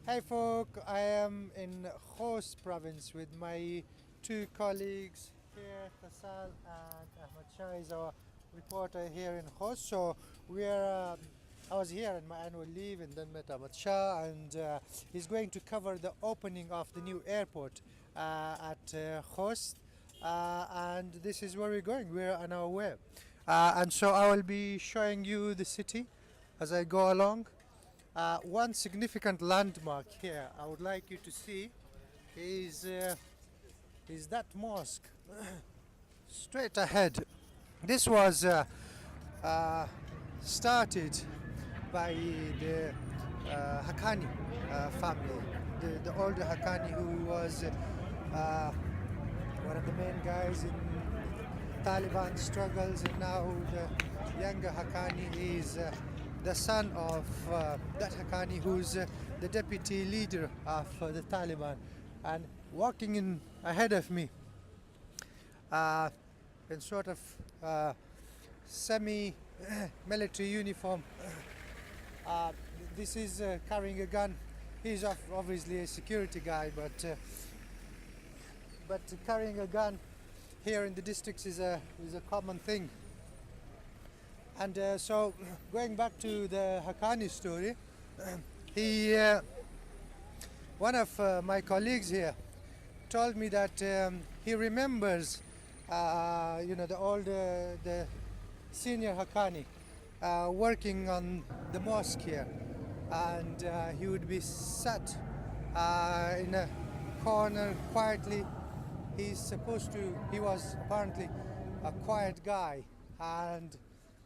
Hi folk, I am in Khost Province with my two colleagues here, Tasal and Ahmad Shah is our reporter here in Khost. So I was here on my annual leave and then met Ahmad Shah, and he's going to cover the opening of the new airport at Khost. And this is where we're going, we're on our way. And so I will be showing you the city as I go along. One significant landmark here I would like you to see is that mosque straight ahead. This was uh, started by the Haqqani family, the older Haqqani, who was one of the main guys in Taliban struggles, and now the younger Haqqani is the son of that Haqqani, who's the deputy leader of the Taliban. And walking in ahead of me in sort of semi-military uniform, this is carrying a gun. He's obviously a security guy, but carrying a gun here in the districts is a common thing. And so, going back to the Haqqani story, he one of my colleagues here told me that he remembers, the senior Haqqani working on the mosque here, and he would be sat in a corner quietly. He was apparently a quiet guy and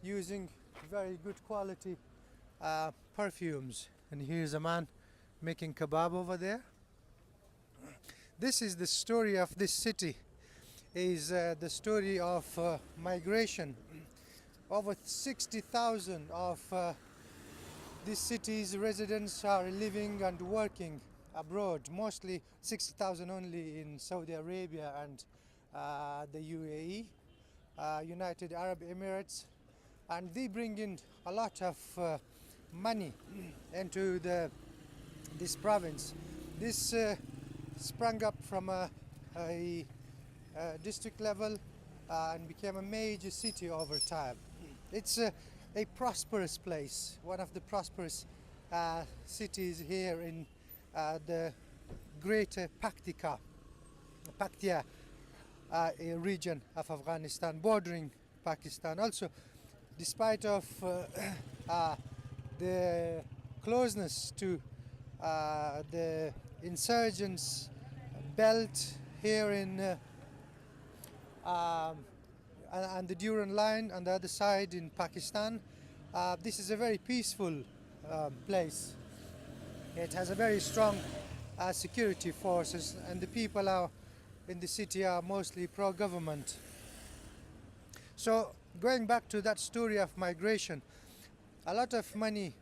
using very good quality perfumes. And here's a man making kebab over there. This is the story of this city, is the story of migration. Over 60,000 of this city's residents are living and working abroad, mostly 60,000 only in Saudi Arabia and the UAE, United Arab Emirates, and they bring in a lot of money into this province. This sprang up from a district level and became a major city over time. It's a prosperous place, one of the prosperous cities here in the greater Paktia region of Afghanistan, bordering Pakistan. Also, despite of the closeness to the insurgents belt here in and the Durand line on the other side in Pakistan, this is a very peaceful place. It has a very strong security forces, and the people in the city are mostly pro-government. So, going back to that story of migration, a lot of money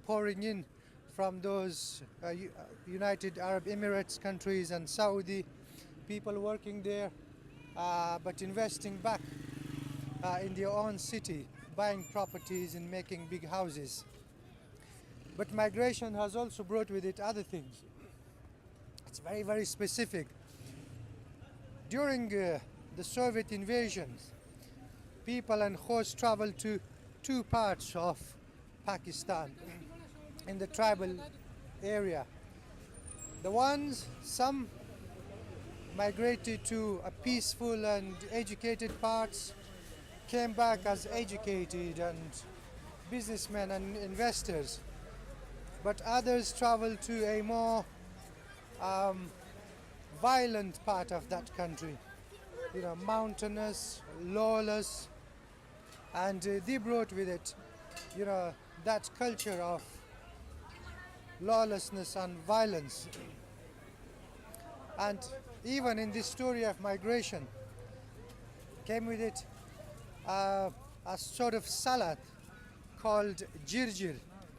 pouring in from those United Arab Emirates countries and Saudi, people working there, but investing back in their own city, buying properties and making big houses. But migration has also brought with it other things. It's very, very specific. During the Soviet invasions, people and Khost traveled to two parts of Pakistan in the tribal area. Some migrated to a peaceful and educated parts, came back as educated and businessmen and investors. But others traveled to a more violent part of that country, mountainous, lawless, and they brought with it, that culture of lawlessness and violence. And even in this story of migration, came with it a sort of salad called jirjir.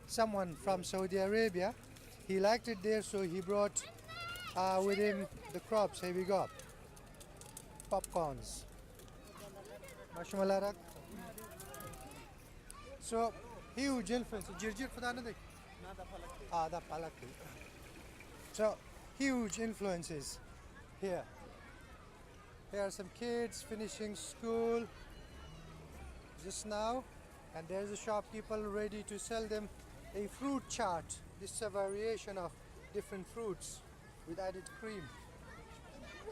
Someone from Saudi Arabia, he liked it there, so he brought with him the crops. Here we go. Popcorns. Marshmallow. So huge influence. Jirjir for the the Palaki. So huge influences here. Here are some kids finishing school just now, and there's a shopkeeper ready to sell them a fruit chart. This is a variation of different fruits with added cream.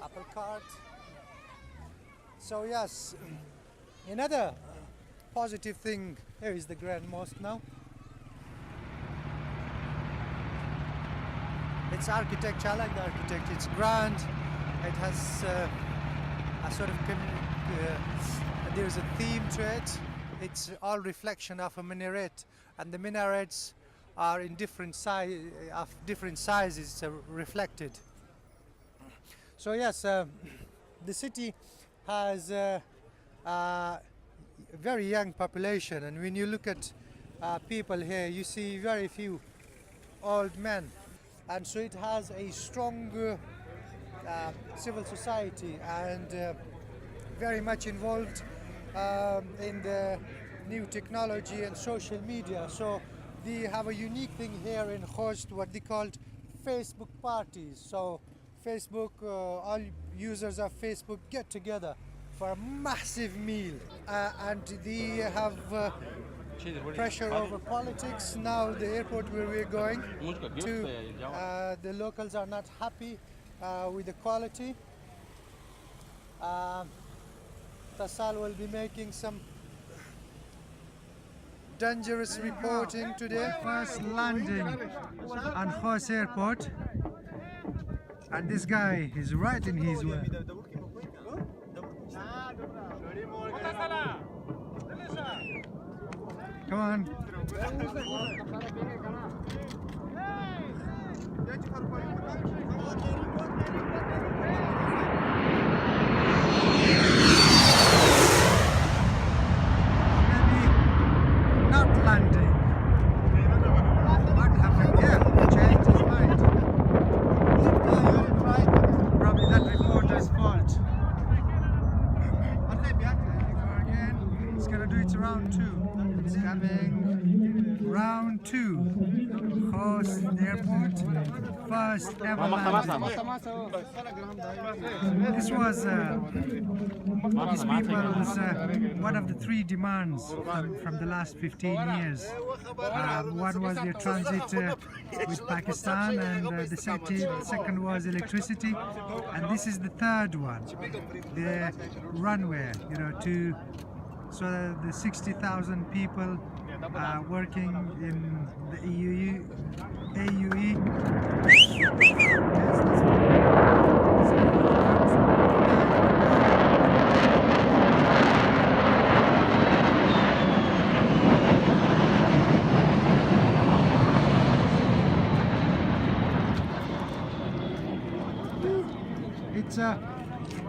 Apple cart. So yes, another positive thing, here is the Grand Mosque now. It's architecture, I like the architecture, it's grand, it has a sort of, there's a theme to it. It's all reflection of a minaret, and the minarets are in different sizes reflected. So yes, the city has a very young population, and when you look at people here, you see very few old men, and so it has a strong civil society and very much involved in the new technology and social media. So they have a unique thing here in Khost, what they called Facebook parties. So Facebook, all users of Facebook get together for a massive meal, and they have pressure over politics. Now the airport where we're going to, the locals are not happy with the quality. Tasal will be making some dangerous reporting today. First landing on Khost Airport, and this guy is right in his way. Come on. Landing. What happened here? Changed his mind. Probably that reporter's fault. Again, it's gonna do its round 2. It's coming. Round 2. Khost Airport. First ever landing. This was these people's one of the 3 demands from the last 15 years. One was their transit with Pakistan, and the second was electricity, and this is the third one, the runway, so the 60,000 people working in the AUE. It's a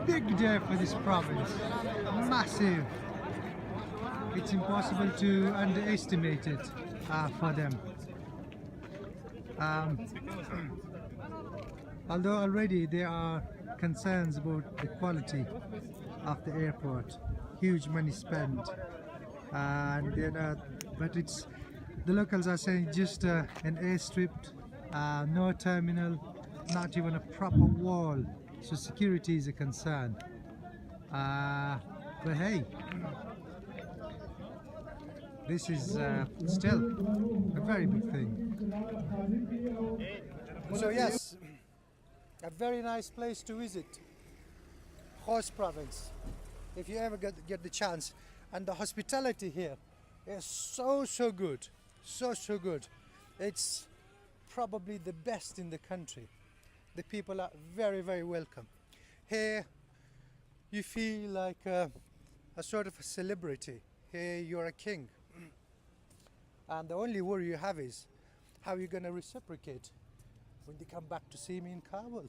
big day for this province, massive. It's impossible to underestimate it for them. Although already there are concerns about the quality of the airport, huge money spent, and but it's the locals are saying just an airstrip, no terminal, not even a proper wall. So security is a concern. But hey, this is still a very big thing. So yes, a very nice place to visit, Khost Province, if you ever get the chance. And the hospitality here is so good, so good. It's probably the best in the country. The people are very welcome. Here you feel like a sort of a celebrity. Here you're a king. And the only worry you have is how you're going to reciprocate when they come back to see me in Kabul.